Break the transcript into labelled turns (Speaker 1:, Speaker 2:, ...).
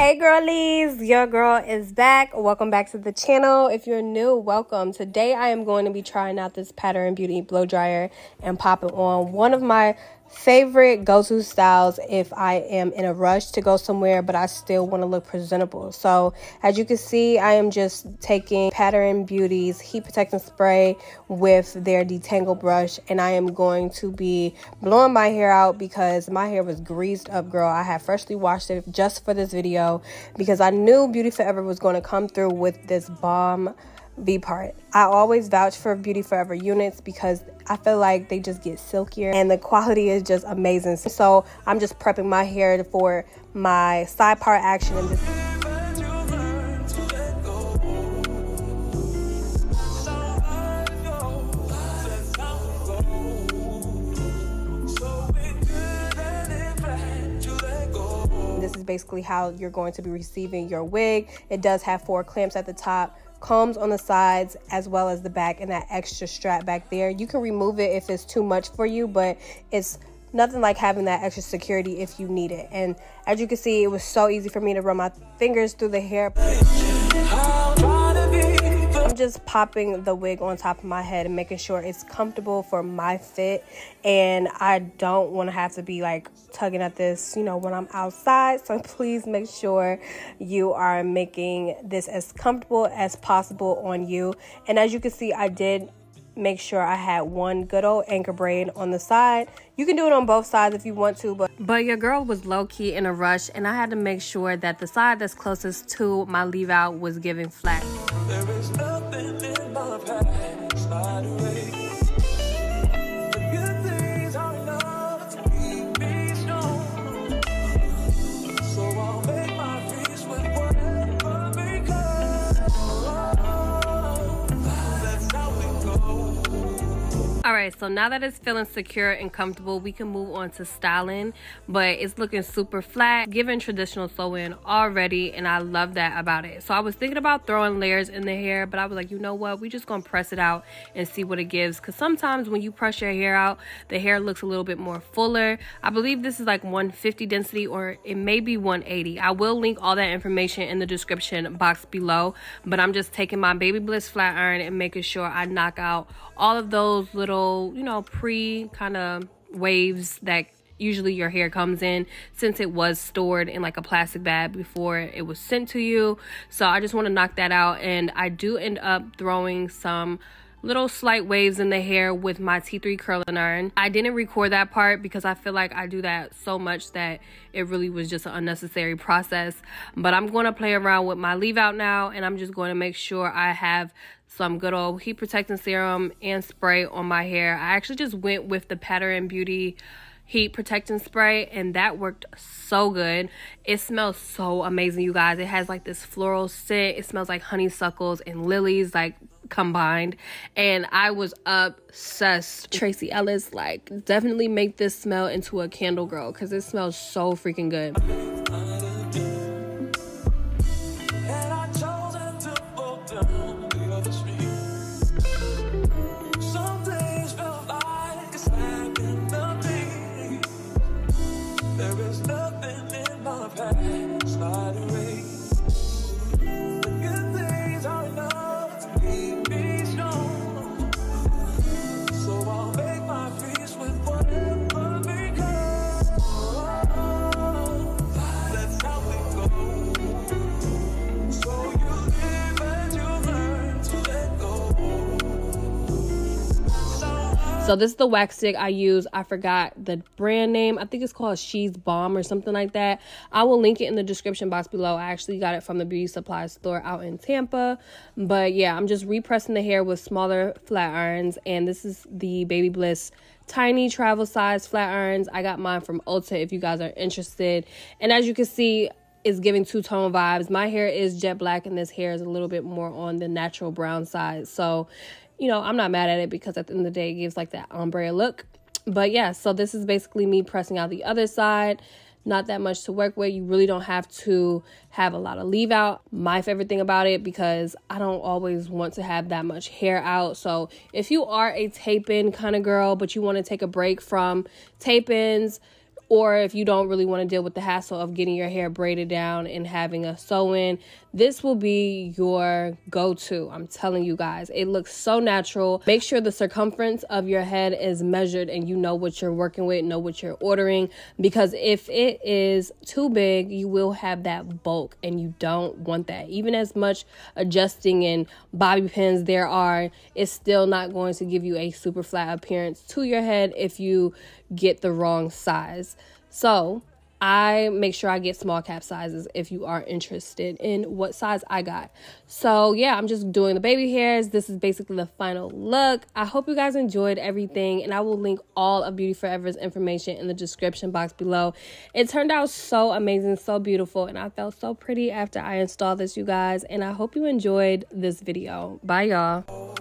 Speaker 1: Hey girlies, your girl is back. Welcome back to the channel. If you're new, welcome. Today I am going to be trying out this Pattern Beauty blow dryer and popping on one of my favorite go-to styles if I am in a rush to go somewhere but I still want to look presentable. So as you can see, I am just taking Pattern Beauty's heat protectant spray with their detangle brush, and I am going to be blowing my hair out because my hair was greased up, girl. I had freshly washed it just for this video because I knew Beauty Forever was going to come through with this bomb V part. I always vouch for Beauty Forever units because I feel like they just get silkier and the quality is just amazing. So I'm just prepping my hair for my side part action. And this is basically how you're going to be receiving your wig. It does have 4 clamps at the top, combs on the sides as well as the back, and that extra strap back there. You can remove it if it's too much for you, but it's nothing like having that extra security if you need it. And as you can see, it was so easy for me to run my fingers through the hair. I'm just popping the wig on top of my head and making sure it's comfortable for my fit, and I don't want to have to be like tugging at this, you know, when I'm outside. So please make sure you are making this as comfortable as possible on you. And as you can see, I did make sure I had one good old anchor braid on the side. You can do it on both sides if you want to, but your girl was low-key in a rush, and I had to make sure that the side that's closest to my leave out was giving flat. There is nothing in my past, slide away. The good things are enough to keep me strong. So I'll make my peace with whatever becomes. That's how it goes. Alright, so now that it's feeling secure and comfortable, we can move on to styling. But it's looking super flat, giving traditional sew-in already, and I love that about it. So I was thinking about throwing layers in the hair, but I was like, you know what, we just gonna press it out and see what it gives, because sometimes when you press your hair out, the hair looks a little bit more fuller. I believe this is like 150 density, or it may be 180. I will link all that information in the description box below, but I'm just taking my Baby Bliss flat iron and making sure I knock out all of those little, you know, pre kind of waves that usually your hair comes in, since it was stored in like a plastic bag before it was sent to you. So I just want to knock that out, and I do end up throwing some little slight waves in the hair with my T3 curling iron. I didn't record that part because I feel like I do that so much that it really was just an unnecessary process. But I'm going to play around with my leave out now, and I'm just going to make sure I have some good old heat protecting serum and spray on my hair. I actually just went with the Pattern Beauty heat protecting spray, and that worked so good. It smells so amazing, you guys. It has like this floral scent. It smells like honeysuckles and lilies like combined, and I was obsessed. Tracy Ellis, like, definitely make this smell into a candle, girl, because it smells so freaking good. There is nothing in my past, slide away. The good things are enough to keep me strong. So I'll make my peace with whatever becomes. That's how it goes. So you live and you learn to let go. So this is the wax stick I use. I forgot the brand name. I think it's called She's Bomb or something like that. I will link it in the description box below. I actually got it from the beauty supply store out in Tampa. But yeah, I'm just repressing the hair with smaller flat irons. And this is the Baby Bliss tiny travel size flat irons. I got mine from Ulta if you guys are interested. And as you can see, it's giving two-tone vibes. My hair is jet black, and this hair is a little bit more on the natural brown side. So, you know, I'm not mad at it because at the end of the day, it gives like that ombre look. But yeah, so this is basically me pressing out the other side. Not that much to work with. You really don't have to have a lot of leave out. My favorite thing about it, because I don't always want to have that much hair out. So if you are a tape-in kind of girl, but you want to take a break from tape-ins, or if you don't really want to deal with the hassle of getting your hair braided down and having a sew-in, this will be your go-to. I'm telling you guys, it looks so natural. Make sure the circumference of your head is measured and you know what you're working with, know what you're ordering, because if it is too big, you will have that bulk and you don't want that. Even as much adjusting and bobby pins there are, it's still not going to give you a super flat appearance to your head if you get the wrong size. So I make sure I get small cap sizes if you are interested in what size I got. So yeah, I'm just doing the baby hairs. This is basically the final look. I hope you guys enjoyed everything, and I will link all of Beauty Forever's information in the description box below. It turned out so amazing, so beautiful, and I felt so pretty after I installed this, you guys, and I hope you enjoyed this video. Bye, y'all.